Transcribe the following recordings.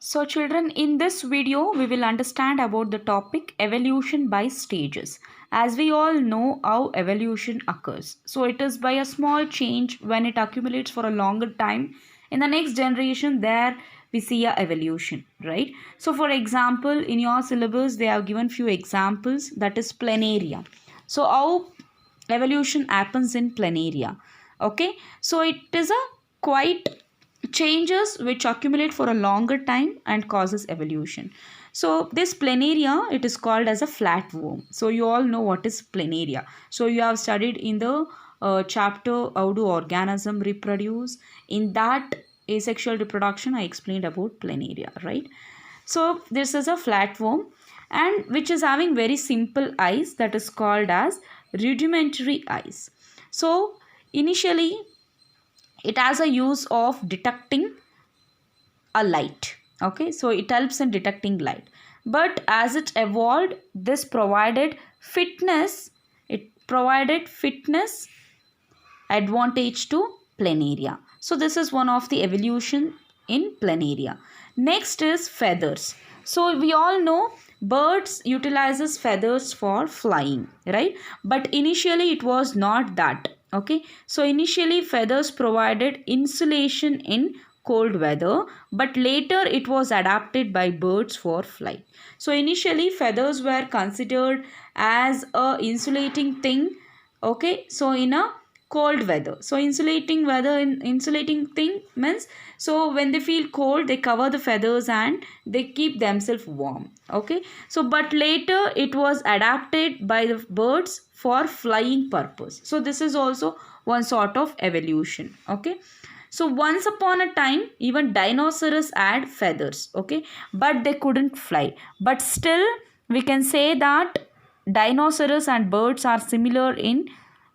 So children, in this video we will understand about the topic evolution by stages. As we all know how evolution occurs. So it is by a small change when it accumulates for a longer time. In the next generation there we see a evolution, right? So for example, in your syllabus they have given few examples, that is planaria. So how evolution happens in planaria. Okay, so it is a quite changes which accumulate for a longer time and causes evolution. So this planaria, it is called as a flatworm. So you all know what is planaria. So you have studied in the chapter how do organism reproduce. In that asexual reproduction I explained about planaria, right? So this is a flatworm and which is having very simple eyes, that is called as rudimentary eyes. So initially it has a use of detecting a light. Okay, so it helps in detecting light, but as it evolved, this provided fitness, it provided fitness advantage to planaria. So this is one of the evolution in planaria. Next is feathers. So we all know birds utilizes feathers for flying, right? But initially it was not that. Okay, so initially feathers provided insulation in cold weather, but later it was adapted by birds for flight. So initially feathers were considered as a insulating thing. Okay, so in a cold weather, so insulating weather in insulating thing means, so when they feel cold they cover the feathers and they keep themselves warm. Okay, so but later it was adapted by the birds for flying purpose. So this is also one sort of evolution. Okay, so once upon a time even dinosaurs had feathers. Okay, but they couldn't fly, but still we can say that dinosaurs and birds are similar in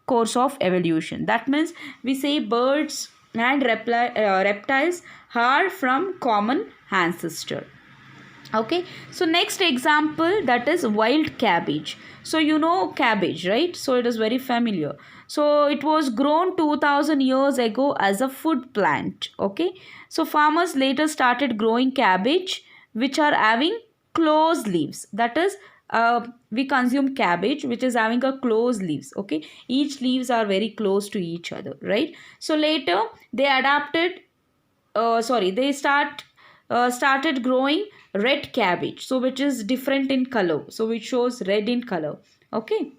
course of evolution. That means we say birds and reptiles are from common ancestor. Okay, so next example, that is wild cabbage. So you know cabbage, right? So it is very familiar. So it was grown 2000 years ago as a food plant. Okay, so farmers later started growing cabbage which are having closed leaves. That is, we consume cabbage which is having a closed leaves. Okay, each leaves are very close to each other, right? So later they adapted, they started growing red cabbage, so which is different in color, so which shows red in color. Okay,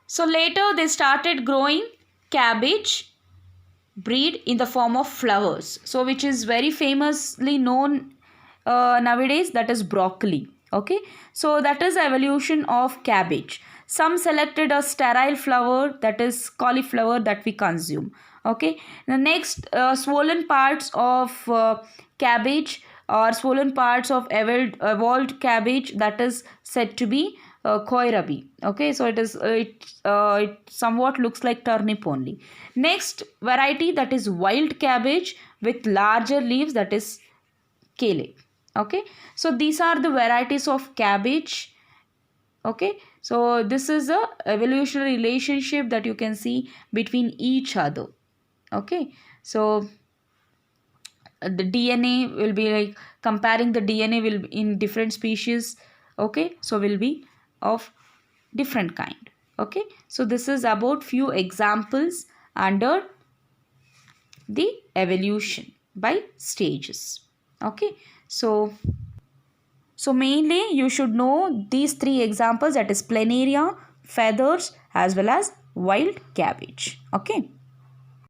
so later they started growing cabbage breed in the form of flowers, so which is very famously known nowadays, that is broccoli. Okay, so that is evolution of cabbage. Some selected a sterile flower, that is cauliflower, that we consume. Okay, the next, swollen parts of cabbage or swollen parts of evolved cabbage, that is said to be kohlrabi. Okay, so it somewhat looks like turnip only. Next variety, that is wild cabbage with larger leaves, that is kale. Okay, so these are the varieties of cabbage. Okay, so this is a evolutionary relationship that you can see between each other. Okay, so the DNA will be like comparing the DNA will be in different species. Okay, so will be of different kind. Okay, so this is about few examples under the evolution by stages. Okay, so mainly you should know these three examples, that is planaria, feathers as well as wild cabbage. Okay.